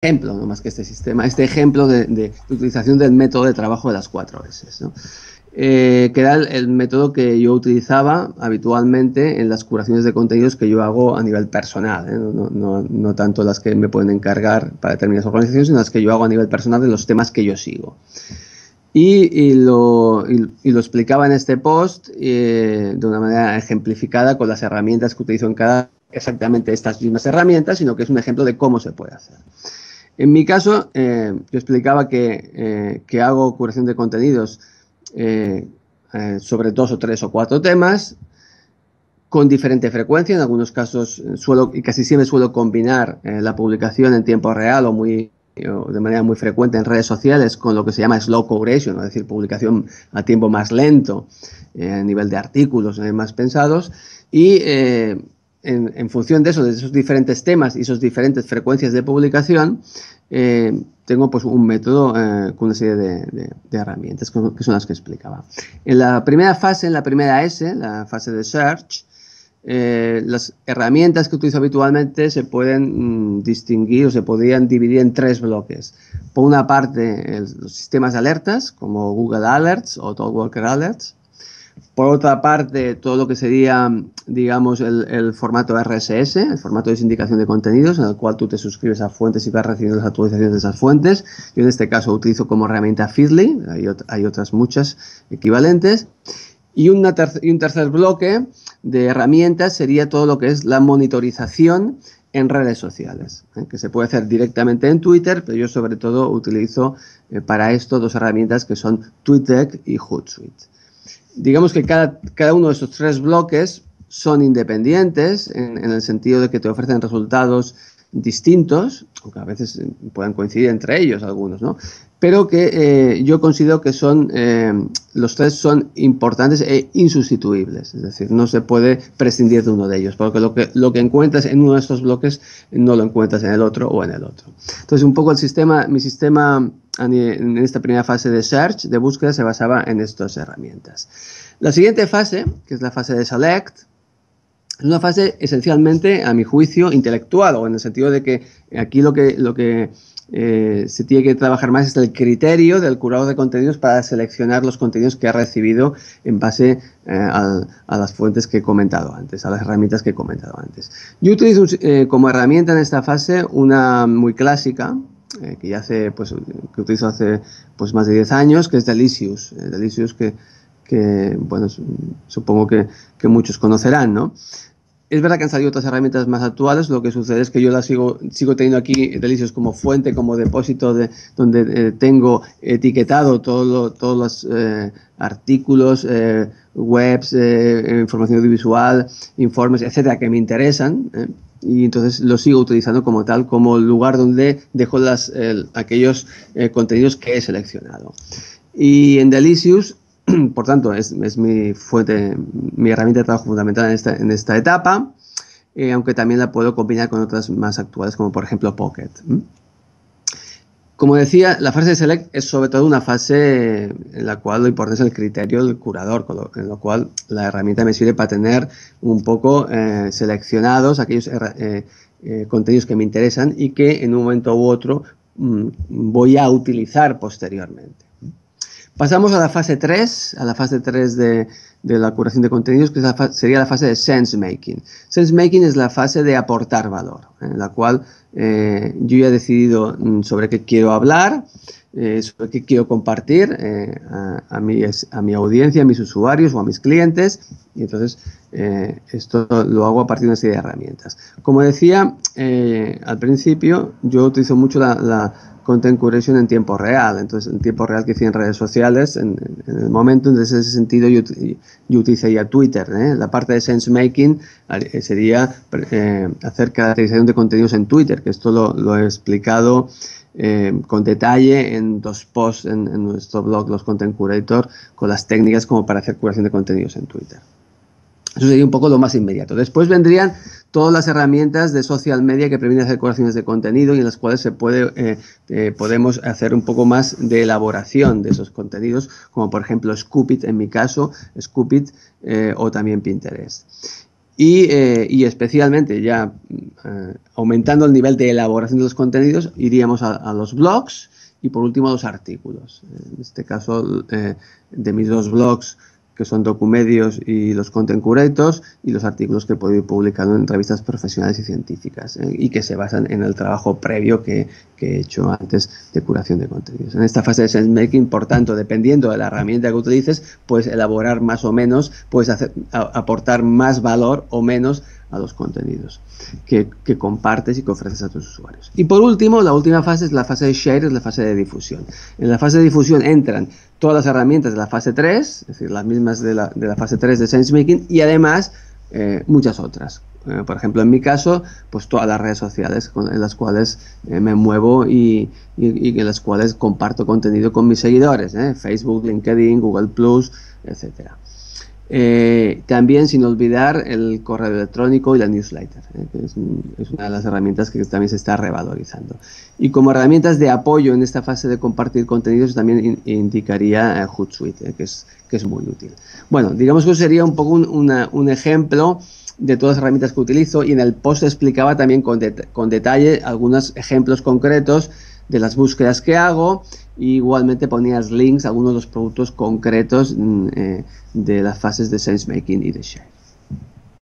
ejemplo, no más que este sistema, este ejemplo de utilización del método de trabajo de las 4 S, ¿no? Que era el método que yo utilizaba habitualmente en las curaciones de contenidos que yo hago a nivel personal, ¿eh? No tanto las que me pueden encargar para determinadas organizaciones, sino las que yo hago a nivel personal de los temas que yo sigo. Y lo explicaba en este post de una manera ejemplificada con las herramientas que utilizo en cada, exactamente estas mismas herramientas, sino que es un ejemplo de cómo se puede hacer. En mi caso, yo explicaba que hago curación de contenidos sobre 2 o 3 o 4 temas con diferente frecuencia. En algunos casos y casi siempre suelo combinar la publicación en tiempo real o de manera muy frecuente en redes sociales con lo que se llama slow curation, es decir, publicación a tiempo más lento, a nivel de artículos más pensados, y en función de eso, de esos diferentes temas y esas diferentes frecuencias de publicación, tengo pues un método con una serie de herramientas que son las que explicaba. En la primera fase, en la primera S, la fase de search, las herramientas que utilizo habitualmente se pueden distinguir o se podrían dividir en 3 bloques. Por una parte, los sistemas de alertas, como Google Alerts o Talkwalker Alerts. Por otra parte, todo lo que sería, digamos, el formato RSS, el formato de sindicación de contenidos, en el cual tú te suscribes a fuentes y vas recibiendo las actualizaciones de esas fuentes. Yo en este caso utilizo como herramienta Feedly, hay otras muchas equivalentes. Y un tercer bloque de herramientas sería todo lo que es la monitorización en redes sociales, que se puede hacer directamente en Twitter, pero yo sobre todo utilizo para esto 2 herramientas que son TweetDeck y Hootsuite. Digamos que cada uno de estos 3 bloques son independientes en el sentido de que te ofrecen resultados distintos, aunque a veces puedan coincidir entre ellos algunos, ¿no? Pero que yo considero que los 3 son importantes e insustituibles, es decir, no se puede prescindir de uno de ellos, porque lo que encuentras en uno de estos bloques no lo encuentras en el otro o en el otro. Entonces, un poco mi sistema en esta primera fase de search, de búsqueda, se basaba en estas herramientas. La siguiente fase, que es la fase de select, es una fase esencialmente, a mi juicio, intelectual, o en el sentido de que aquí lo que se tiene que trabajar más es el criterio del curador de contenidos para seleccionar los contenidos que ha recibido en base a las fuentes que he comentado antes, a las herramientas que he comentado antes. Yo utilizo como herramienta en esta fase una muy clásica, que utilizo hace pues más de 10 años, que es Delicious. Delicious que bueno, supongo que muchos conocerán, ¿no? Es verdad que han salido otras herramientas más actuales. Lo que sucede es que yo las sigo teniendo aquí Delicious como fuente, como depósito donde tengo etiquetado todos los artículos, webs, información audiovisual, informes, etcétera, que me interesan, y entonces lo sigo utilizando como tal, como lugar donde dejo aquellos contenidos que he seleccionado. Y en Delicious, por tanto, es mi fuente, mi herramienta de trabajo fundamental en esta etapa, aunque también la puedo combinar con otras más actuales, como por ejemplo Pocket. Como decía, la fase de select es sobre todo una fase en la cual lo importante es el criterio del curador, en lo cual la herramienta me sirve para tener un poco seleccionados aquellos contenidos que me interesan y que en un momento u otro voy a utilizar posteriormente. Pasamos a la fase 3, de la curación de contenidos, que sería la fase de sense making. Sense making es la fase de aportar valor, en la cual yo ya he decidido sobre qué quiero hablar, sobre qué quiero compartir a mi audiencia, a mis usuarios o a mis clientes, y entonces esto lo hago a partir de una serie de herramientas. Como decía al principio, yo utilizo mucho la content curation en tiempo real. Entonces, en tiempo real que hice en redes sociales, en el momento, entonces en ese sentido yo utilizaría Twitter. La parte de sense making sería hacer caracterización de contenidos en Twitter, que esto lo he explicado con detalle en 2 posts en nuestro blog, Los Content Curator, con las técnicas como para hacer curación de contenidos en Twitter. Eso sería un poco lo más inmediato. Después vendrían todas las herramientas de social media que permiten hacer curaciones de contenido y en las cuales podemos hacer un poco más de elaboración de esos contenidos, como por ejemplo Scoop It, en mi caso, Scoop It, o también Pinterest. Y especialmente ya aumentando el nivel de elaboración de los contenidos, iríamos a los blogs y por último a los artículos. En este caso, de mis dos blogs, que son Documedios y los Content Curators, y los artículos que puedo ir publicando en revistas profesionales y científicas, y que se basan en el trabajo previo que he hecho antes de curación de contenidos. En esta fase de SenseMaking, por tanto, dependiendo de la herramienta que utilices, puedes elaborar más o menos, puedes aportar más valor o menos a los contenidos que compartes y que ofreces a tus usuarios. Y por último, la última fase es la fase de share, es la fase de difusión. En la fase de difusión entran todas las herramientas de la fase 3, es decir, las mismas de la fase 3 de SenseMaking, y además muchas otras. Por ejemplo, en mi caso, pues todas las redes sociales en las cuales me muevo y en las cuales comparto contenido con mis seguidores, Facebook, LinkedIn, Google+, etcétera. También, sin olvidar, el correo electrónico y la newsletter, que es una de las herramientas que también se está revalorizando. Y como herramientas de apoyo en esta fase de compartir contenidos, también indicaría Hootsuite, que es muy útil. Bueno, digamos que sería un poco un ejemplo de todas las herramientas que utilizo, y en el post explicaba también con detalle algunos ejemplos concretos de las búsquedas que hago, y igualmente ponías links a algunos de los productos concretos de las fases de SenseMaking y de Share.